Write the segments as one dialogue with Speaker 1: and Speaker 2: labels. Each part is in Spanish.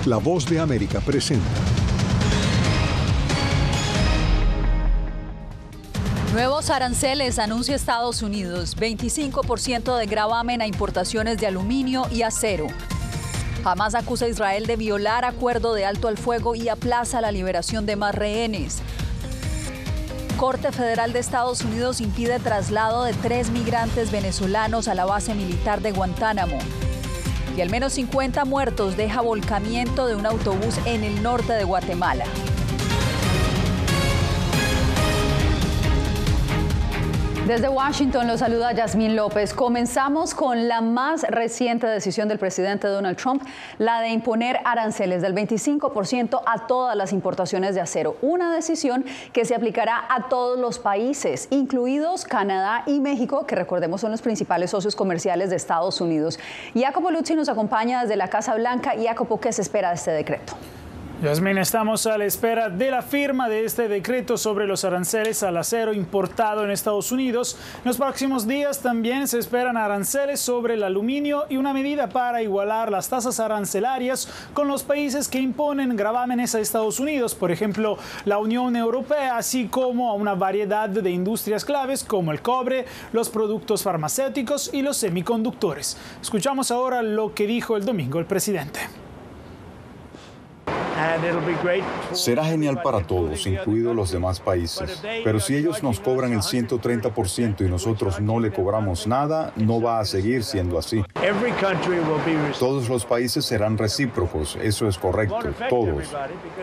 Speaker 1: La Voz de América presenta.
Speaker 2: Nuevos aranceles anuncia Estados Unidos, 25% de gravamen a importaciones de aluminio y acero. Hamás acusa a Israel de violar acuerdo de alto al fuego y aplaza la liberación de más rehenes. Corte Federal de Estados Unidos impide traslado de 3 migrantes venezolanos a la base militar de Guantánamo. Y al menos 50 muertos deja volcamiento de un autobús en el norte de Guatemala. Desde Washington los saluda Yasmín López. Comenzamos con la más reciente decisión del presidente Donald Trump, la de imponer aranceles del 25% a todas las importaciones de acero. Una decisión que se aplicará a todos los países, incluidos Canadá y México, que recordemos son los principales socios comerciales de Estados Unidos. Jacopo Luzzi nos acompaña desde la Casa Blanca. Jacopo, ¿qué se espera de este decreto?
Speaker 3: Yasmín, estamos a la espera de la firma de este decreto sobre los aranceles al acero importado en Estados Unidos. En los próximos días también se esperan aranceles sobre el aluminio y una medida para igualar las tasas arancelarias con los países que imponen gravámenes a Estados Unidos, por ejemplo, la Unión Europea, así como a una variedad de industrias claves como el cobre, los productos farmacéuticos y los semiconductores. Escuchamos ahora lo que dijo el domingo el presidente.
Speaker 4: Será genial para todos, incluidos los demás países. Pero si ellos nos cobran el 130% y nosotros no le cobramos nada, no va a seguir siendo así. Todos los países serán recíprocos, eso es correcto, todos.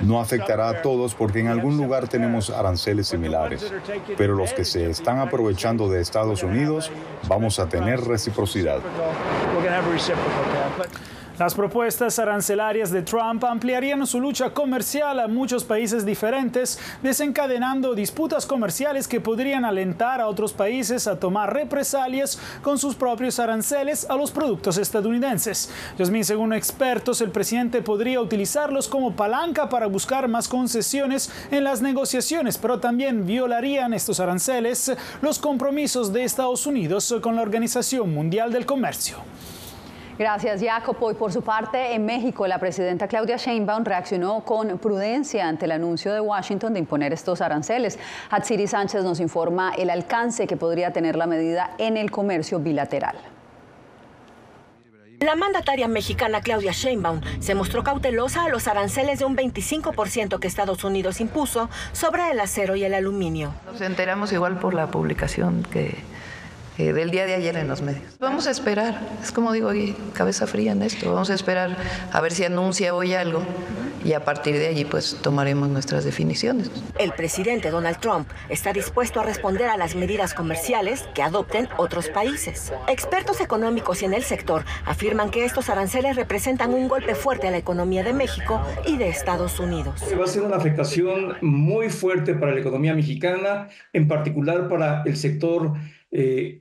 Speaker 4: No afectará a todos porque en algún lugar tenemos aranceles similares. Pero los que se están aprovechando de Estados Unidos, vamos a tener reciprocidad.
Speaker 3: Las propuestas arancelarias de Trump ampliarían su lucha comercial a muchos países diferentes, desencadenando disputas comerciales que podrían alentar a otros países a tomar represalias con sus propios aranceles a los productos estadounidenses. Yasmín, según expertos, el presidente podría utilizarlos como palanca para buscar más concesiones en las negociaciones, pero también violarían estos aranceles los compromisos de Estados Unidos con la Organización Mundial del Comercio.
Speaker 2: Gracias, Jacopo. Y por su parte, en México, la presidenta Claudia Sheinbaum reaccionó con prudencia ante el anuncio de Washington de imponer estos aranceles. Hatsiri Sánchez nos informa el alcance que podría tener la medida en el comercio bilateral.
Speaker 5: La mandataria mexicana Claudia Sheinbaum se mostró cautelosa a los aranceles de un 25% que Estados Unidos impuso sobre el acero y el aluminio.
Speaker 6: Nos enteramos igual por la publicación del día de ayer en los medios. Vamos a esperar, es como digo, cabeza fría en esto, vamos a esperar a ver si anuncia hoy algo y a partir de allí pues tomaremos nuestras definiciones.
Speaker 5: El presidente Donald Trump está dispuesto a responder a las medidas comerciales que adopten otros países. Expertos económicos y en el sector afirman que estos aranceles representan un golpe fuerte a la economía de México y de Estados Unidos.
Speaker 7: Va a ser una afectación muy fuerte para la economía mexicana, en particular para el sector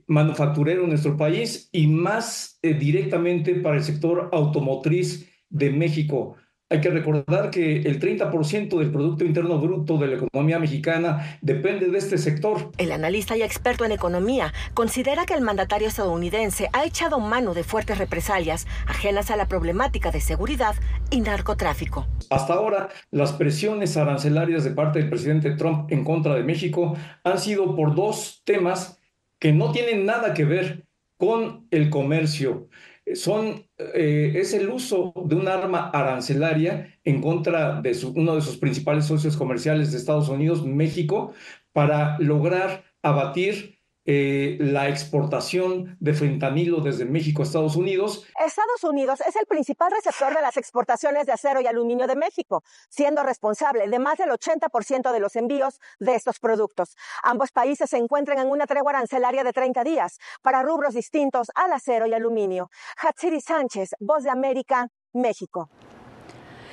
Speaker 7: manufacturero en nuestro país y más directamente para el sector automotriz de México. Hay que recordar que el 30% del Producto Interno Bruto de la economía mexicana depende de este sector.
Speaker 5: El analista y experto en economía considera que el mandatario estadounidense ha echado mano de fuertes represalias ajenas a la problemática de seguridad y narcotráfico.
Speaker 7: Hasta ahora, las presiones arancelarias de parte del presidente Trump en contra de México han sido por dos temas que no tienen nada que ver con el comercio. Es el uso de un arma arancelaria en contra de uno de sus principales socios comerciales de Estados Unidos, México, para lograr abatir la exportación de fentanilo desde México a Estados Unidos.
Speaker 5: Estados Unidos es el principal receptor de las exportaciones de acero y aluminio de México, siendo responsable de más del 80% de los envíos de estos productos. Ambos países se encuentran en una tregua arancelaria de 30 días para rubros distintos al acero y aluminio. Hatsiri Sánchez, Voz de América, México.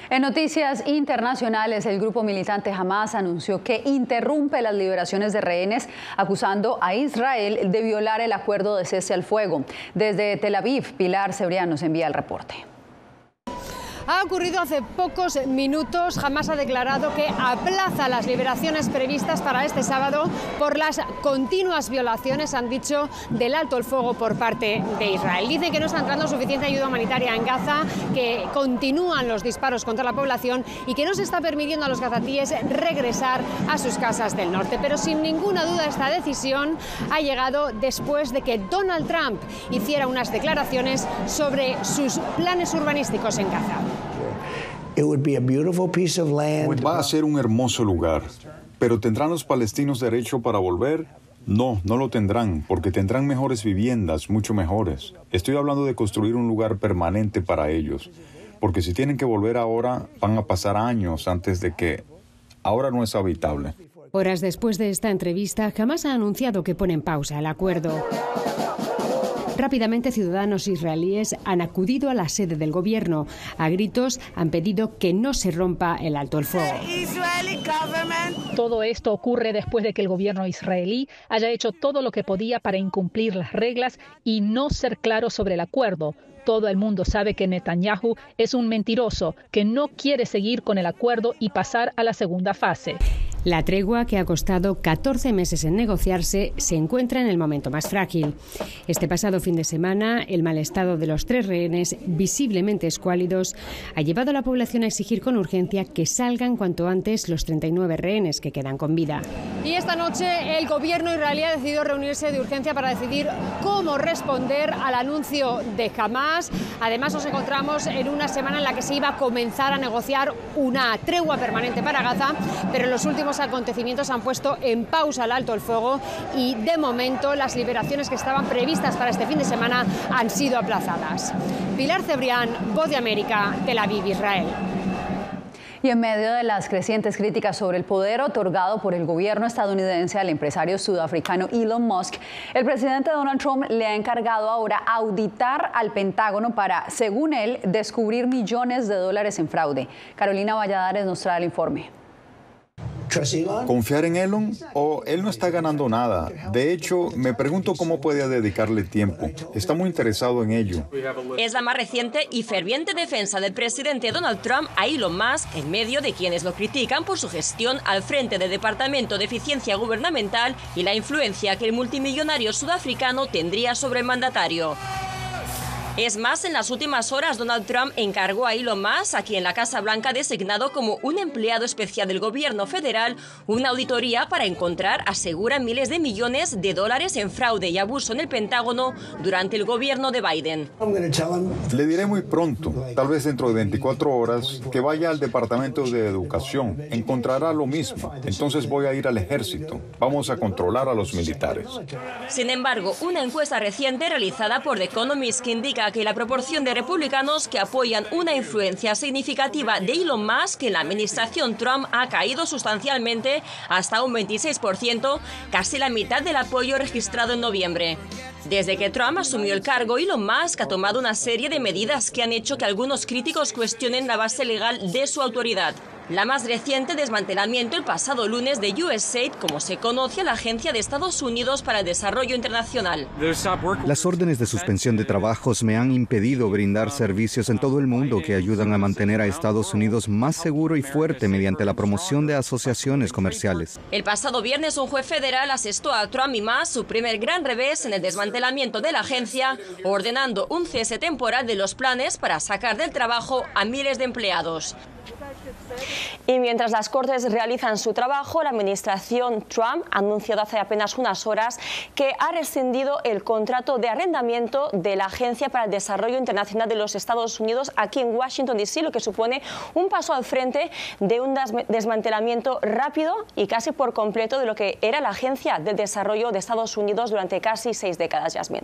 Speaker 2: En noticias internacionales, el grupo militante Hamás anunció que interrumpe las liberaciones de rehenes, acusando a Israel de violar el acuerdo de cese al fuego. Desde Tel Aviv, Pilar Cebrián nos envía el reporte.
Speaker 8: ha ocurrido hace pocos minutos. Hamás ha declarado que aplaza las liberaciones previstas para este sábado por las continuas violaciones, han dicho, del alto el fuego por parte de Israel. Dicen que no está entrando suficiente ayuda humanitaria en Gaza, que continúan los disparos contra la población y que no se está permitiendo a los gazatíes regresar a sus casas del norte. Pero sin ninguna duda esta decisión ha llegado después de que Donald Trump hiciera unas declaraciones sobre sus planes urbanísticos en Gaza.
Speaker 4: Va a ser un hermoso lugar, pero ¿tendrán los palestinos derecho para volver? No, no lo tendrán, porque tendrán mejores viviendas, mucho mejores. Estoy hablando de construir un lugar permanente para ellos, porque si tienen que volver ahora, van a pasar años antes de que... Ahora no es habitable.
Speaker 8: Horas después de esta entrevista, Hamás ha anunciado que pone en pausa el acuerdo. Rápidamente, ciudadanos israelíes han acudido a la sede del gobierno. A gritos han pedido que no se rompa el alto el fuego.
Speaker 9: Todo esto ocurre después de que el gobierno israelí haya hecho todo lo que podía para incumplir las reglas y no ser claro sobre el acuerdo. Todo el mundo sabe que Netanyahu es un mentiroso, que no quiere seguir con el acuerdo y pasar a la segunda fase.
Speaker 8: La tregua, que ha costado 14 meses en negociarse, se encuentra en el momento más frágil. Este pasado fin de semana, el mal estado de los 3 rehenes, visiblemente escuálidos, ha llevado a la población a exigir con urgencia que salgan cuanto antes los 39 rehenes que quedan con vida. Y esta noche el gobierno israelí ha decidido reunirse de urgencia para decidir cómo responder al anuncio de Hamás. Además, nos encontramos en una semana en la que se iba a comenzar a negociar una tregua permanente para Gaza, pero en los últimos acontecimientos han puesto en pausa el alto el fuego y, de momento, las liberaciones que estaban previstas para este fin de semana han sido aplazadas. Pilar Cebrián, Voz de América, Tel Aviv, Israel.
Speaker 2: Y en medio de las crecientes críticas sobre el poder otorgado por el gobierno estadounidense al empresario sudafricano Elon Musk, el presidente Donald Trump le ha encargado ahora auditar al Pentágono para, según él, descubrir millones de dólares en fraude. Carolina Valladares nos trae el informe.
Speaker 4: ¿Confiar en Elon? Él no está ganando nada. De hecho, me pregunto cómo puede dedicarle tiempo. Está muy interesado en ello.
Speaker 10: Es la más reciente y ferviente defensa del presidente Donald Trump a Elon Musk en medio de quienes lo critican por su gestión al frente del Departamento de Eficiencia Gubernamental y la influencia que el multimillonario sudafricano tendría sobre el mandatario. Es más, en las últimas horas Donald Trump encargó a Elon Musk, a quien la Casa Blanca ha designado como un empleado especial del gobierno federal, una auditoría para encontrar, asegura, miles de millones de dólares en fraude y abuso en el Pentágono durante el gobierno de Biden.
Speaker 4: Le diré muy pronto, tal vez dentro de 24 horas, que vaya al Departamento de Educación. Encontrará lo mismo. Entonces voy a ir al ejército. Vamos a controlar a los militares.
Speaker 10: Sin embargo, una encuesta reciente realizada por The Economist que indica que la proporción de republicanos que apoyan una influencia significativa de Elon Musk en la administración Trump ha caído sustancialmente hasta un 26%, casi la mitad del apoyo registrado en noviembre. Desde que Trump asumió el cargo, Elon Musk ha tomado una serie de medidas que han hecho que algunos críticos cuestionen la base legal de su autoridad. La más reciente, desmantelamiento el pasado lunes de USAID, como se conoce a la Agencia de Estados Unidos para el Desarrollo Internacional.
Speaker 11: Las órdenes de suspensión de trabajos me han impedido brindar servicios en todo el mundo que ayudan a mantener a Estados Unidos más seguro y fuerte mediante la promoción de asociaciones comerciales.
Speaker 10: El pasado viernes, un juez federal asestó a Trump y Musk su primer gran revés en el desmantelamiento de la agencia, ordenando un cese temporal de los planes para sacar del trabajo a miles de empleados.
Speaker 12: Y mientras las Cortes realizan su trabajo, la administración Trump ha anunciado hace apenas unas horas que ha rescindido el contrato de arrendamiento de la Agencia para el Desarrollo Internacional de los Estados Unidos aquí en Washington, D.C., lo que supone un paso al frente de un desmantelamiento rápido y casi por completo de lo que era la Agencia del Desarrollo de Estados Unidos durante casi 6 décadas, Yasmín.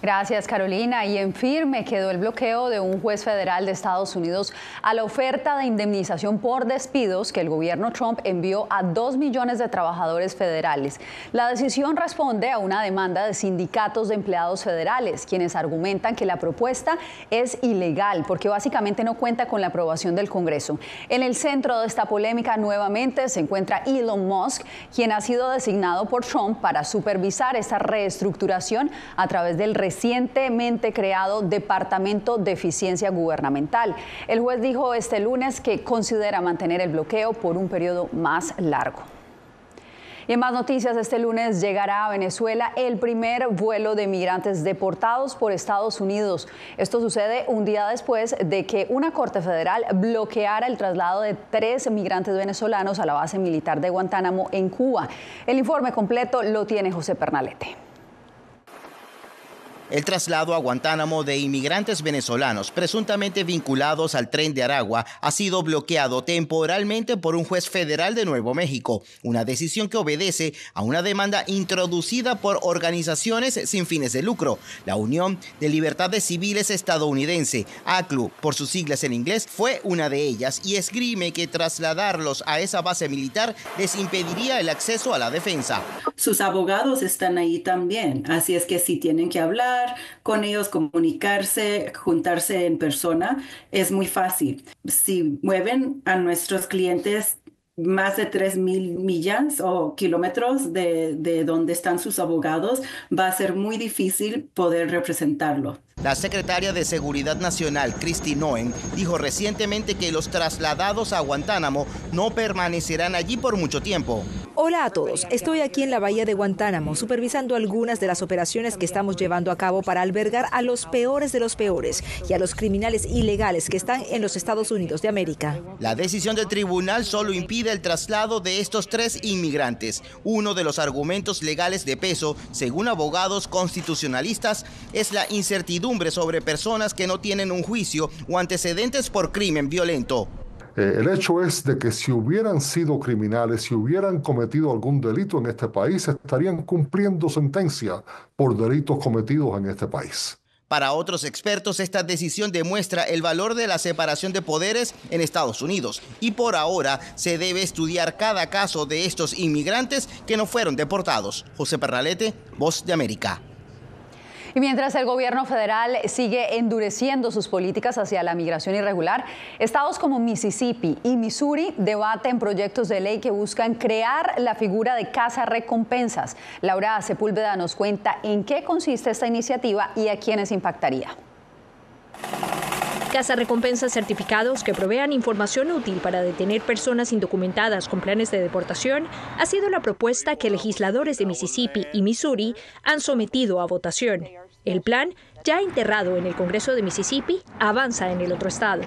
Speaker 2: Gracias, Carolina. Y en firme quedó el bloqueo de un juez federal de Estados Unidos a la oferta de indemnización por despidos que el gobierno Trump envió a 2 millones de trabajadores federales. La decisión responde a una demanda de sindicatos de empleados federales, quienes argumentan que la propuesta es ilegal porque básicamente no cuenta con la aprobación del Congreso. En el centro de esta polémica nuevamente se encuentra Elon Musk, quien ha sido designado por Trump para supervisar esta reestructuración a través del recientemente creado Departamento de Eficiencia Gubernamental. El juez dijo este lunes que considera mantener el bloqueo por un periodo más largo. Y en más noticias, este lunes llegará a Venezuela el primer vuelo de migrantes deportados por Estados Unidos. Esto sucede un día después de que una corte federal bloqueara el traslado de 3 migrantes venezolanos a la base militar de Guantánamo en Cuba. El informe completo lo tiene José Pernalete.
Speaker 13: El traslado a Guantánamo de inmigrantes venezolanos presuntamente vinculados al Tren de Aragua ha sido bloqueado temporalmente por un juez federal de Nuevo México, una decisión que obedece a una demanda introducida por organizaciones sin fines de lucro. La Unión de Libertades Civiles Estadounidense, ACLU, por sus siglas en inglés, fue una de ellas y esgrime que trasladarlos a esa base militar les impediría el acceso a la defensa.
Speaker 14: Sus abogados están ahí también, así es que si tienen que hablar con ellos, comunicarse, juntarse en persona, es muy fácil. Si mueven a nuestros clientes más de 3,000 millas o kilómetros de donde están sus abogados, va a ser muy difícil poder representarlo.
Speaker 13: La secretaria de Seguridad Nacional, Kristi Noem, dijo recientemente que los trasladados a Guantánamo no permanecerán allí por mucho tiempo.
Speaker 15: Hola a todos, estoy aquí en la bahía de Guantánamo supervisando algunas de las operaciones que estamos llevando a cabo para albergar a los peores de los peores y a los criminales ilegales que están en los Estados Unidos de América.
Speaker 13: La decisión del tribunal solo impide el traslado de estos 3 inmigrantes. Uno de los argumentos legales de peso, según abogados constitucionalistas, es la incertidumbre sobre personas que no tienen un juicio o antecedentes por crimen violento.
Speaker 16: El hecho es de que si hubieran sido criminales, si hubieran cometido algún delito en este país, estarían cumpliendo sentencia por delitos cometidos en este país.
Speaker 13: Para otros expertos, esta decisión demuestra el valor de la separación de poderes en Estados Unidos y por ahora se debe estudiar cada caso de estos inmigrantes que no fueron deportados. José Pernalete, Voz de América.
Speaker 2: Y mientras el gobierno federal sigue endureciendo sus políticas hacia la migración irregular, estados como Mississippi y Missouri debaten proyectos de ley que buscan crear la figura de cazarrecompensas. Laura Sepúlveda nos cuenta en qué consiste esta iniciativa y a quiénes impactaría.
Speaker 17: Cazarrecompensas certificados que provean información útil para detener personas indocumentadas con planes de deportación ha sido la propuesta que legisladores de Mississippi y Missouri han sometido a votación. El plan, ya enterrado en el Congreso de Mississippi, avanza en el otro estado.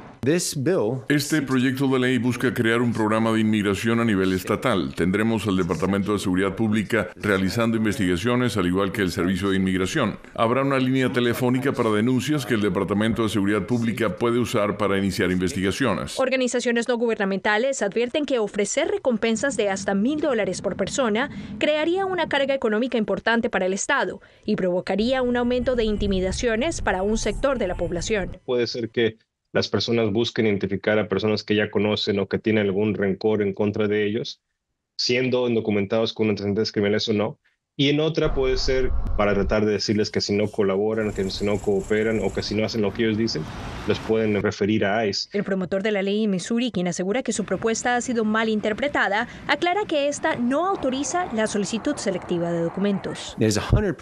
Speaker 18: Este proyecto de ley busca crear un programa de inmigración a nivel estatal. Tendremos al Departamento de Seguridad Pública realizando investigaciones, al igual que el Servicio de Inmigración. Habrá una línea telefónica para denuncias que el Departamento de Seguridad Pública puede usar para iniciar investigaciones.
Speaker 17: Organizaciones no gubernamentales advierten que ofrecer recompensas de hasta $1,000 por persona crearía una carga económica importante para el Estado y provocaría un aumento de intimidaciones para un sector de la población.
Speaker 19: Puede ser que las personas busquen identificar a personas que ya conocen o que tienen algún rencor en contra de ellos, siendo indocumentados con antecedentes criminales o no. Y en otra puede ser para tratar de decirles que si no colaboran, que si no cooperan o que si no hacen lo que ellos dicen, los pueden referir a ICE.
Speaker 17: El promotor de la ley en Missouri, quien asegura que su propuesta ha sido mal interpretada, aclara que esta no autoriza la solicitud selectiva de documentos.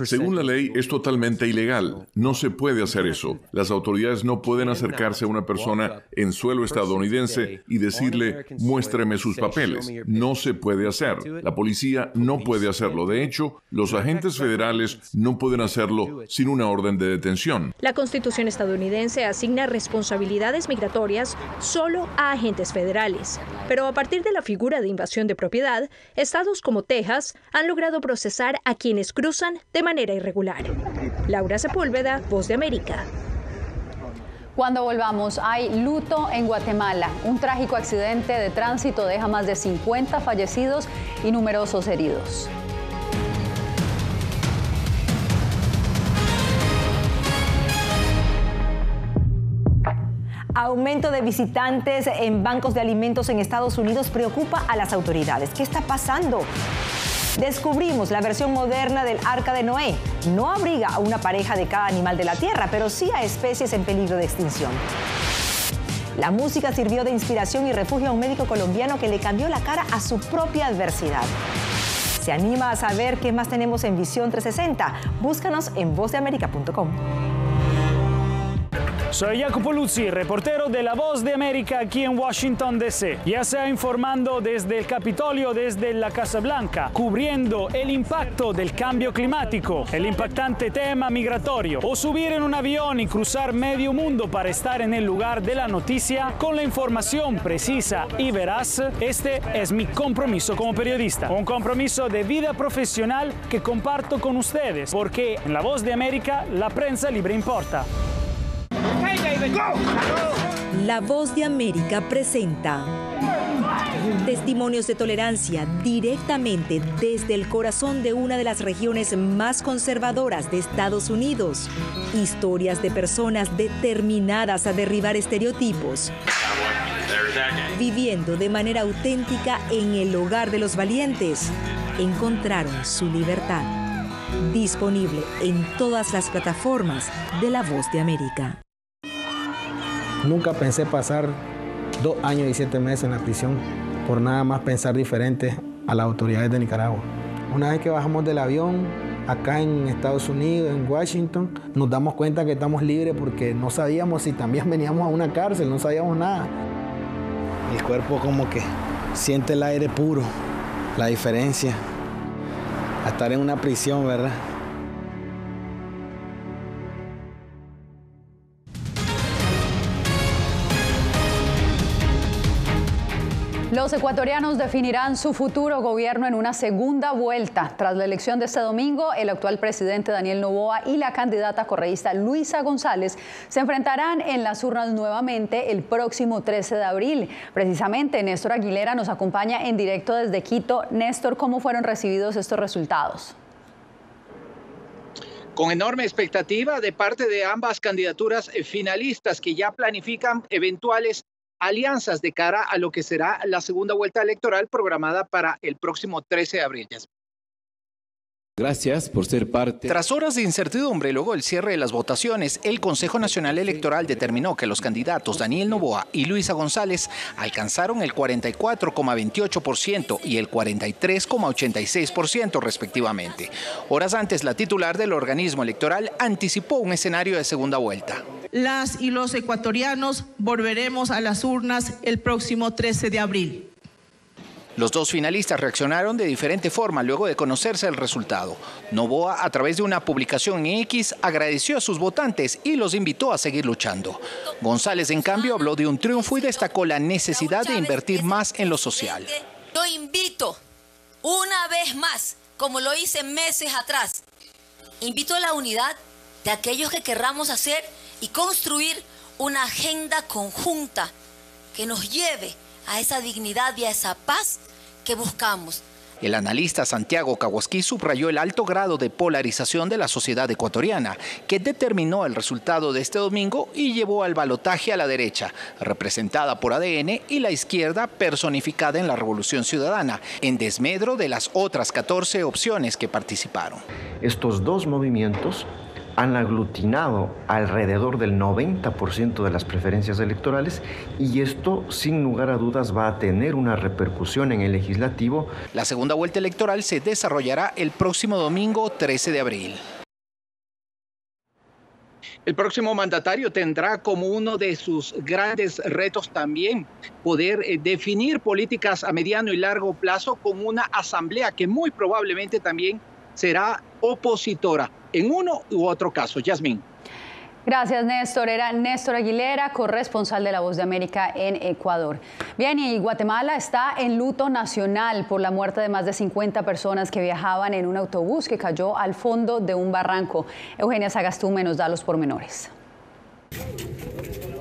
Speaker 18: Según la ley, es totalmente ilegal. No se puede hacer eso. Las autoridades no pueden acercarse a una persona en suelo estadounidense y decirle, muéstreme sus papeles. No se puede hacer. La policía no puede hacerlo. De hecho, los agentes federales no pueden hacerlo sin una orden de detención.
Speaker 17: La Constitución estadounidense asigna responsabilidades migratorias solo a agentes federales. Pero a partir de la figura de invasión de propiedad, estados como Texas han logrado procesar a quienes cruzan de manera irregular. Laura Sepúlveda, Voz de América.
Speaker 2: Cuando volvamos, hay luto en Guatemala. Un trágico accidente de tránsito deja más de 50 fallecidos y numerosos heridos.
Speaker 20: Aumento de visitantes en bancos de alimentos en Estados Unidos preocupa a las autoridades. ¿Qué está pasando? Descubrimos la versión moderna del Arca de Noé. No abriga a una pareja de cada animal de la tierra, pero sí a especies en peligro de extinción. La música sirvió de inspiración y refugio a un médico colombiano que le cambió la cara a su propia adversidad. ¿Se anima a saber qué más tenemos en Visión 360? Búscanos en vozdeamerica.com.
Speaker 3: Soy Jacopo Luzzi, reportero de La Voz de América aquí en Washington, D.C. Ya sea informando desde el Capitolio, desde la Casa Blanca, cubriendo el impacto del cambio climático, el impactante tema migratorio, o subir en un avión y cruzar medio mundo para estar en el lugar de la noticia con la información precisa y veraz. Este es mi compromiso como periodista, un compromiso de vida profesional que comparto con ustedes, porque en La Voz de América la prensa libre importa.
Speaker 15: La Voz de América presenta testimonios de tolerancia directamente desde el corazón de una de las regiones más conservadoras de Estados Unidos. Historias de personas determinadas a derribar estereotipos, viviendo de manera auténtica en el hogar de los valientes. Encontraron su libertad. Disponible en todas las plataformas de La Voz de América.
Speaker 21: Nunca pensé pasar 2 años y 7 meses en la prisión por nada más pensar diferente a las autoridades de Nicaragua. Una vez que bajamos del avión, acá en Estados Unidos, en Washington, nos damos cuenta que estamos libres porque no sabíamos si también veníamos a una cárcel, no sabíamos nada. El cuerpo como que siente el aire puro, la diferencia a estar en una prisión, ¿verdad?
Speaker 2: Los ecuatorianos definirán su futuro gobierno en una segunda vuelta. Tras la elección de este domingo, el actual presidente Daniel Noboa y la candidata correísta Luisa González se enfrentarán en las urnas nuevamente el próximo 13 de abril. Precisamente, Néstor Aguilera nos acompaña en directo desde Quito. Néstor, ¿cómo fueron recibidos estos resultados?
Speaker 22: Con enorme expectativa de parte de ambas candidaturas finalistas que ya planifican eventuales alianzas de cara a lo que será la segunda vuelta electoral programada para el próximo 13 de abril.
Speaker 23: Gracias por ser parte.
Speaker 24: Tras horas de incertidumbre, luego del cierre de las votaciones, el Consejo Nacional Electoral determinó que los candidatos Daniel Noboa y Luisa González alcanzaron el 44,28% y el 43,86% respectivamente. Horas antes, la titular del organismo electoral anticipó un escenario de segunda vuelta.
Speaker 25: Las y los ecuatorianos volveremos a las urnas el próximo 13 de abril.
Speaker 24: Los dos finalistas reaccionaron de diferente forma luego de conocerse el resultado. Noboa, a través de una publicación en X, agradeció a sus votantes y los invitó a seguir luchando. González, en cambio, habló de un triunfo y destacó la necesidad de invertir más en lo social.
Speaker 26: Yo invito una vez más, como lo hice meses atrás, invito a la unidad de aquellos que querramos hacer y construir una agenda conjunta que nos lleve a esa dignidad y a esa paz que buscamos.
Speaker 24: El analista Santiago Caguasquí subrayó el alto grado de polarización de la sociedad ecuatoriana, que determinó el resultado de este domingo y llevó al balotaje a la derecha, representada por ADN, y la izquierda, personificada en la Revolución Ciudadana, en desmedro de las otras 14 opciones que participaron.
Speaker 27: Estos dos movimientos han aglutinado alrededor del 90% de las preferencias electorales y esto, sin lugar a dudas, va a tener una repercusión en el legislativo.
Speaker 24: La segunda vuelta electoral se desarrollará el próximo domingo 13 de abril.
Speaker 22: El próximo mandatario tendrá como uno de sus grandes retos también poder definir políticas a mediano y largo plazo con una asamblea que muy probablemente también será opositora en uno u otro caso. Yasmín.
Speaker 2: Gracias, Néstor. Era Néstor Aguilera, corresponsal de La Voz de América en Ecuador. Bien, y Guatemala está en luto nacional por la muerte de más de 50 personas que viajaban en un autobús que cayó al fondo de un barranco. Eugenia Sagastume nos da los pormenores.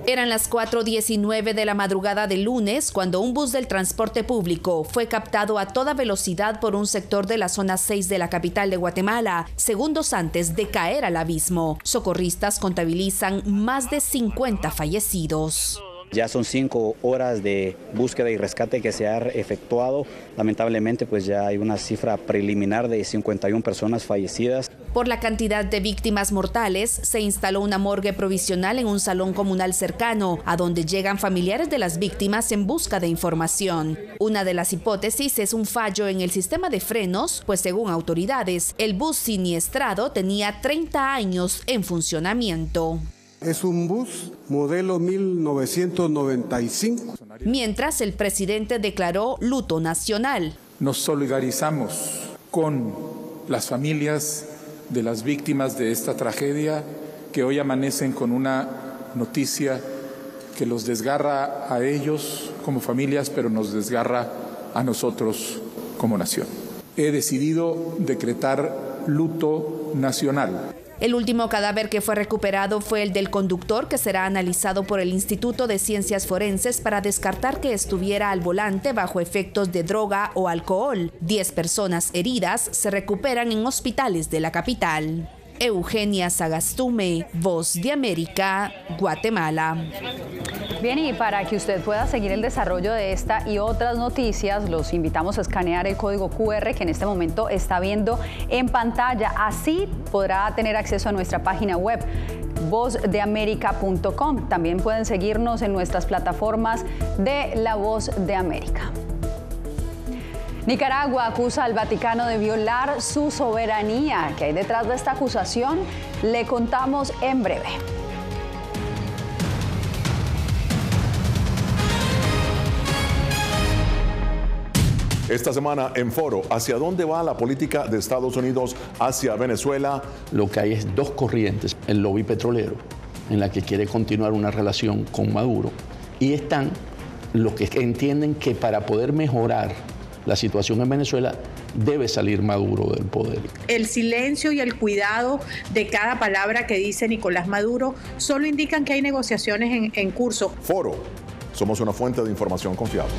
Speaker 28: Eran las 4:19 de la madrugada del lunes cuando un bus del transporte público fue captado a toda velocidad por un sector de la zona 6 de la capital de Guatemala, segundos antes de caer al abismo. Socorristas contabilizan más de 50 fallecidos.
Speaker 1: Ya son 5 horas de búsqueda y rescate que se ha efectuado. Lamentablemente, pues ya hay una cifra preliminar de 51 personas fallecidas.
Speaker 28: Por la cantidad de víctimas mortales, se instaló una morgue provisional en un salón comunal cercano, a donde llegan familiares de las víctimas en busca de información. Una de las hipótesis es un fallo en el sistema de frenos, pues según autoridades, el bus siniestrado tenía 30 años en funcionamiento.
Speaker 4: Es un bus modelo 1995.
Speaker 28: Mientras, el presidente declaró luto nacional.
Speaker 5: Nos solidarizamos con las familias de las víctimas de esta tragedia que hoy amanecen con una noticia que los desgarra a ellos como familias, pero nos desgarra a nosotros como nación. He decidido decretar luto nacional.
Speaker 28: El último cadáver que fue recuperado fue el del conductor, que será analizado por el Instituto de Ciencias Forenses para descartar que estuviera al volante bajo efectos de droga o alcohol. 10 personas heridas se recuperan en hospitales de la capital. Eugenia Sagastume, Voz de América, Guatemala.
Speaker 2: Bien, y para que usted pueda seguir el desarrollo de esta y otras noticias, los invitamos a escanear el código QR que en este momento está viendo en pantalla. Así podrá tener acceso a nuestra página web, vozdeamerica.com. También pueden seguirnos en nuestras plataformas de La Voz de América. Nicaragua acusa al Vaticano de violar su soberanía. ¿Qué hay detrás de esta acusación? Le contamos en breve.
Speaker 6: Esta semana en Foro, ¿hacia dónde va la política de Estados Unidos hacia Venezuela?
Speaker 7: Lo que hay es dos corrientes, el lobby petrolero, en la que quiere continuar una relación con Maduro, y están los que entienden que para poder mejorar la situación en Venezuela debe salir Maduro del poder.
Speaker 8: El silencio y el cuidado de cada palabra que dice Nicolás Maduro solo indican que hay negociaciones en curso.
Speaker 6: Foro, somos una fuente de información confiable.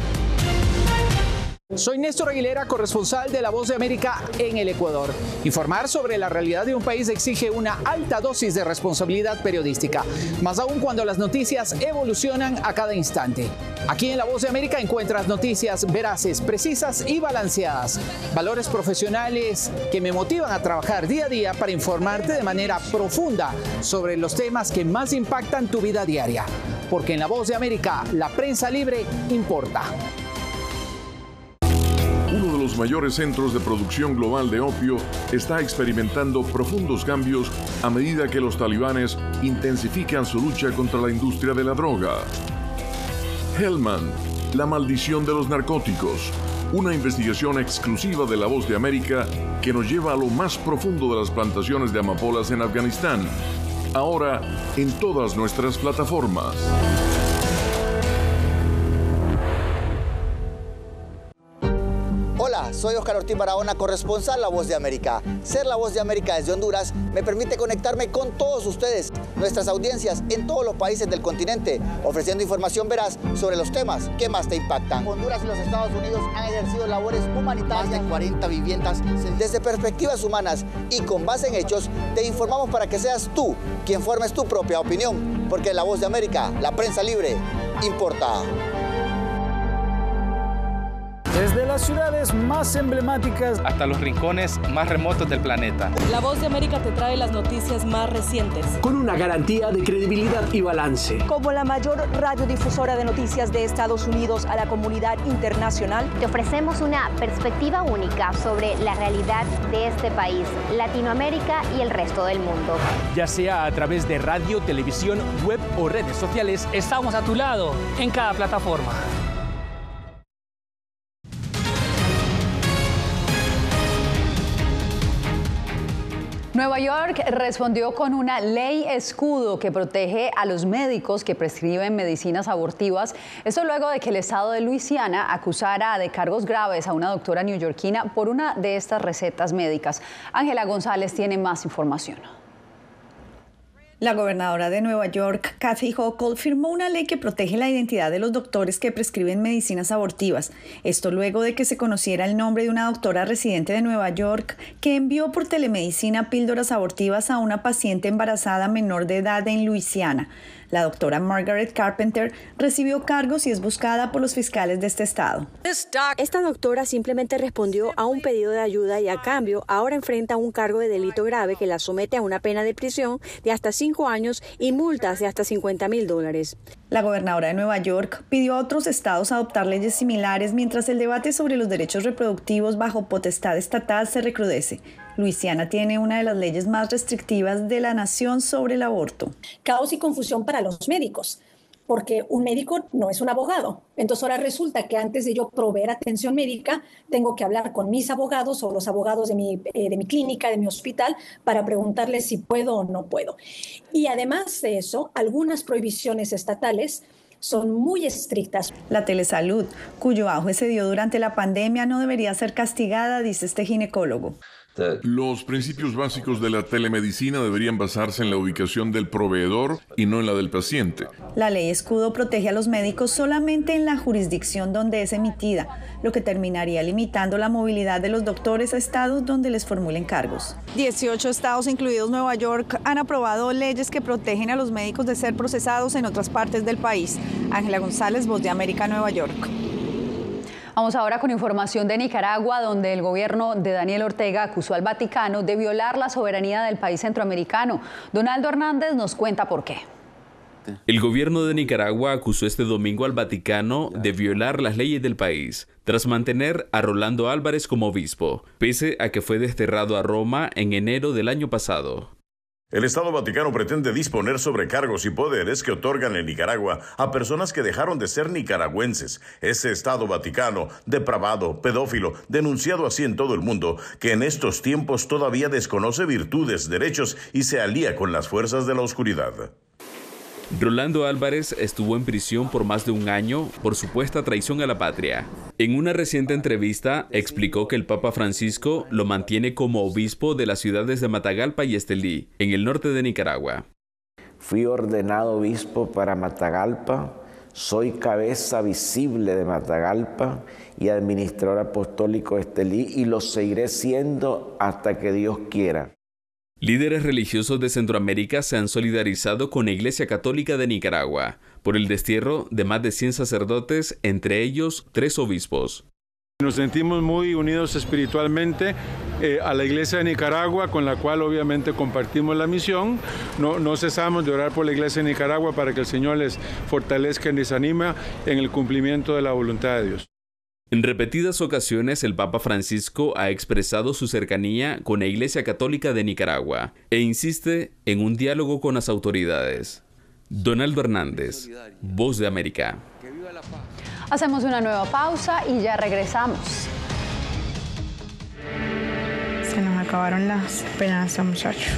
Speaker 22: Soy Néstor Aguilera, corresponsal de La Voz de América en el Ecuador. Informar sobre la realidad de un país exige una alta dosis de responsabilidad periodística, más aún cuando las noticias evolucionan a cada instante. Aquí en La Voz de América encuentras noticias veraces, precisas y balanceadas. Valores profesionales que me motivan a trabajar día a día para informarte de manera profunda sobre los temas que más impactan tu vida diaria. Porque en La Voz de América, la prensa libre importa.
Speaker 18: Uno de los mayores centros de producción global de opio está experimentando profundos cambios a medida que los talibanes intensifican su lucha contra la industria de la droga. Hellman, la maldición de los narcóticos, una investigación exclusiva de La Voz de América que nos lleva a lo más profundo de las plantaciones de amapolas en Afganistán. Ahora en todas nuestras plataformas.
Speaker 9: Hola, soy Oscar Ortiz Barahona, corresponsal La Voz de América. Ser La Voz de América desde Honduras me permite conectarme con todos ustedes, nuestras audiencias en todos los países del continente, ofreciendo información veraz sobre los temas que más te impactan. Honduras y los Estados Unidos han ejercido labores humanitarias. Más de 40 viviendas. Desde perspectivas humanas y con base en hechos, te informamos para que seas tú quien formes tu propia opinión, porque La Voz de América, la prensa libre, importa.
Speaker 3: Desde las ciudades más emblemáticas
Speaker 23: hasta los rincones más remotos del planeta.
Speaker 29: La Voz de América te trae las noticias más recientes.
Speaker 30: Con una garantía de credibilidad y balance.
Speaker 29: Como la mayor radiodifusora de noticias de Estados Unidos a la comunidad internacional,
Speaker 31: te ofrecemos una perspectiva única sobre la realidad de este país, Latinoamérica y el resto del mundo.
Speaker 30: Ya sea a través de radio, televisión, web o redes sociales,
Speaker 29: estamos a tu lado en cada plataforma.
Speaker 2: Nueva York respondió con una ley escudo que protege a los médicos que prescriben medicinas abortivas. Esto luego de que el estado de Luisiana acusara de cargos graves a una doctora neoyorquina por una de estas recetas médicas. Ángela González tiene más información.
Speaker 32: La gobernadora de Nueva York, Kathy Hochul, firmó una ley que protege la identidad de los doctores que prescriben medicinas abortivas. Esto luego de que se conociera el nombre de una doctora residente de Nueva York que envió por telemedicina píldoras abortivas a una paciente embarazada menor de edad en Luisiana. La doctora Margaret Carpenter recibió cargos y es buscada por los fiscales de este estado.
Speaker 10: Esta doctora simplemente respondió a un pedido de ayuda y a cambio ahora enfrenta un cargo de delito grave que la somete a una pena de prisión de hasta 5 años y multas de hasta $50,000.
Speaker 32: La gobernadora de Nueva York pidió a otros estados adoptar leyes similares mientras el debate sobre los derechos reproductivos bajo potestad estatal se recrudece. Luisiana tiene una de las leyes más restrictivas de la nación sobre el aborto.
Speaker 11: Caos y confusión para los médicos, porque un médico no es un abogado. Entonces ahora resulta que antes de yo proveer atención médica, tengo que hablar con mis abogados o los abogados de mi clínica, de mi hospital, para preguntarles si puedo o no puedo. Y además de eso, algunas prohibiciones estatales son muy estrictas.
Speaker 32: La telesalud, cuyo auge se dio durante la pandemia, no debería ser castigada, dice este ginecólogo.
Speaker 18: Los principios básicos de la telemedicina deberían basarse en la ubicación del proveedor y no en la del paciente.
Speaker 32: La ley escudo protege a los médicos solamente en la jurisdicción donde es emitida, lo que terminaría limitando la movilidad de los doctores a estados donde les formulen cargos. 18 estados, incluidos Nueva York, han aprobado leyes que protegen a los médicos de ser procesados en otras partes del país. Ángela González, Voz de América, Nueva York.
Speaker 2: Vamos ahora con información de Nicaragua, donde el gobierno de Daniel Ortega acusó al Vaticano de violar la soberanía del país centroamericano. Donaldo Hernández nos cuenta por qué.
Speaker 12: El gobierno de Nicaragua acusó este domingo al Vaticano de violar las leyes del país, tras mantener a Rolando Álvarez como obispo, pese a que fue desterrado a Roma en enero del año pasado.
Speaker 13: El Estado Vaticano pretende disponer sobre cargos y poderes que otorgan en Nicaragua a personas que dejaron de ser nicaragüenses. Ese Estado Vaticano, depravado, pedófilo, denunciado así en todo el mundo, que en estos tiempos todavía desconoce virtudes, derechos y se alía con las fuerzas de la oscuridad.
Speaker 12: Rolando Álvarez estuvo en prisión por más de un año por supuesta traición a la patria. En una reciente entrevista explicó que el Papa Francisco lo mantiene como obispo de las ciudades de Matagalpa y Estelí, en el norte de Nicaragua.
Speaker 14: Fui ordenado obispo para Matagalpa, soy cabeza visible de Matagalpa y administrador apostólico de Estelí y lo seguiré siendo hasta que Dios quiera.
Speaker 12: Líderes religiosos de Centroamérica se han solidarizado con la Iglesia Católica de Nicaragua por el destierro de más de 100 sacerdotes, entre ellos 3 obispos.
Speaker 15: Nos sentimos muy unidos espiritualmente a la Iglesia de Nicaragua, con la cual obviamente compartimos la misión. No cesamos de orar por la Iglesia de Nicaragua para que el Señor les fortalezca y les anime en el cumplimiento de la voluntad de Dios.
Speaker 12: En repetidas ocasiones, el Papa Francisco ha expresado su cercanía con la Iglesia Católica de Nicaragua e insiste en un diálogo con las autoridades. Donaldo Hernández, Voz de América.
Speaker 2: Hacemos una nueva pausa y ya regresamos.
Speaker 16: Se nos acabaron las esperanzas, muchachos.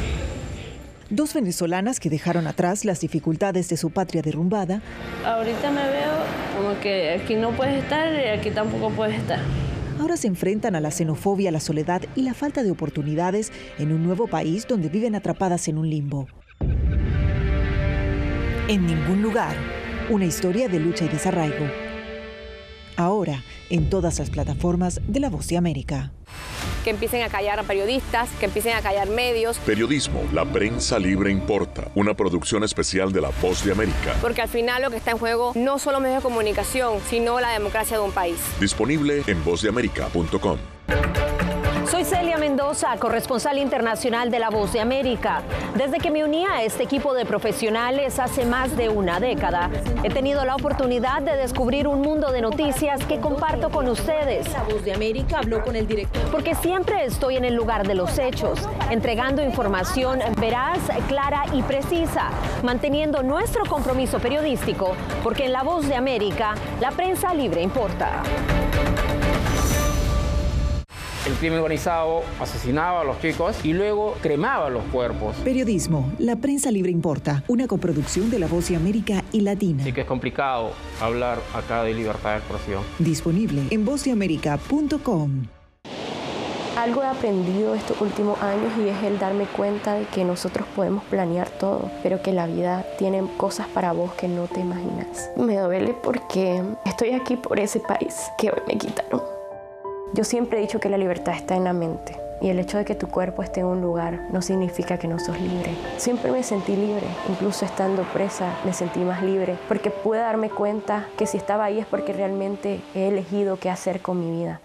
Speaker 17: 2 venezolanas que dejaron atrás las dificultades de su patria derrumbada.
Speaker 19: Ahorita me veo como que aquí no puedes estar y aquí tampoco puedes estar.
Speaker 17: Ahora se enfrentan a la xenofobia, la soledad y la falta de oportunidades en un nuevo país donde viven atrapadas en un limbo. En ningún lugar, una historia de lucha y desarraigo. Ahora, en todas las plataformas de La Voz de América.
Speaker 20: Que empiecen a callar a periodistas, que empiecen a callar medios.
Speaker 6: Periodismo, la prensa libre importa. Una producción especial de La Voz de América.
Speaker 20: Porque al final lo que está en juego no solo medios de comunicación, sino la democracia de un país.
Speaker 6: Disponible en vozdeamerica.com.
Speaker 21: Soy Celia Mendoza, corresponsal internacional de La Voz de América. Desde que me uní a este equipo de profesionales hace más de una década, he tenido la oportunidad de descubrir un mundo de noticias que comparto con ustedes.
Speaker 20: La Voz de América habló con el director.
Speaker 21: Porque siempre estoy en el lugar de los hechos, entregando información veraz, clara y precisa, manteniendo nuestro compromiso periodístico, porque en La Voz de América, la prensa libre importa.
Speaker 25: El crimen organizado asesinaba a los chicos y luego cremaba los cuerpos.
Speaker 17: Periodismo, la prensa libre importa, una coproducción de La Voz de América y Latina.
Speaker 25: Así que es complicado hablar acá de libertad de expresión.
Speaker 17: Disponible en vozdeamerica.com.
Speaker 19: Algo he aprendido estos últimos años y es el darme cuenta de que nosotros podemos planear todo, pero que la vida tiene cosas para vos que no te imaginas. Me duele porque estoy aquí por ese país que hoy me quitaron. Yo siempre he dicho que la libertad está en la mente. Y el hecho de que tu cuerpo esté en un lugar no significa que no sos libre. Siempre me sentí libre, incluso estando presa me sentí más libre, porque pude darme cuenta que si estaba ahí es porque realmente he elegido qué hacer con mi vida.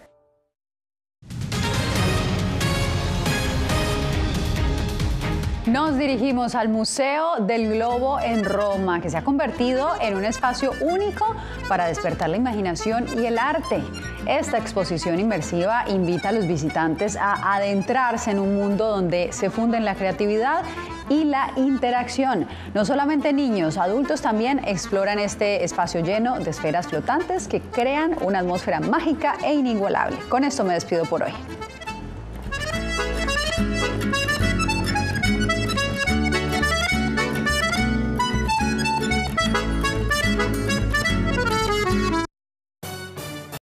Speaker 2: Nos dirigimos al Museo del Globo en Roma, que se ha convertido en un espacio único para despertar la imaginación y el arte. Esta exposición inmersiva invita a los visitantes a adentrarse en un mundo donde se funden la creatividad y la interacción. No solamente niños, adultos también exploran este espacio lleno de esferas flotantes que crean una atmósfera mágica e inigualable. Con esto me despido por hoy.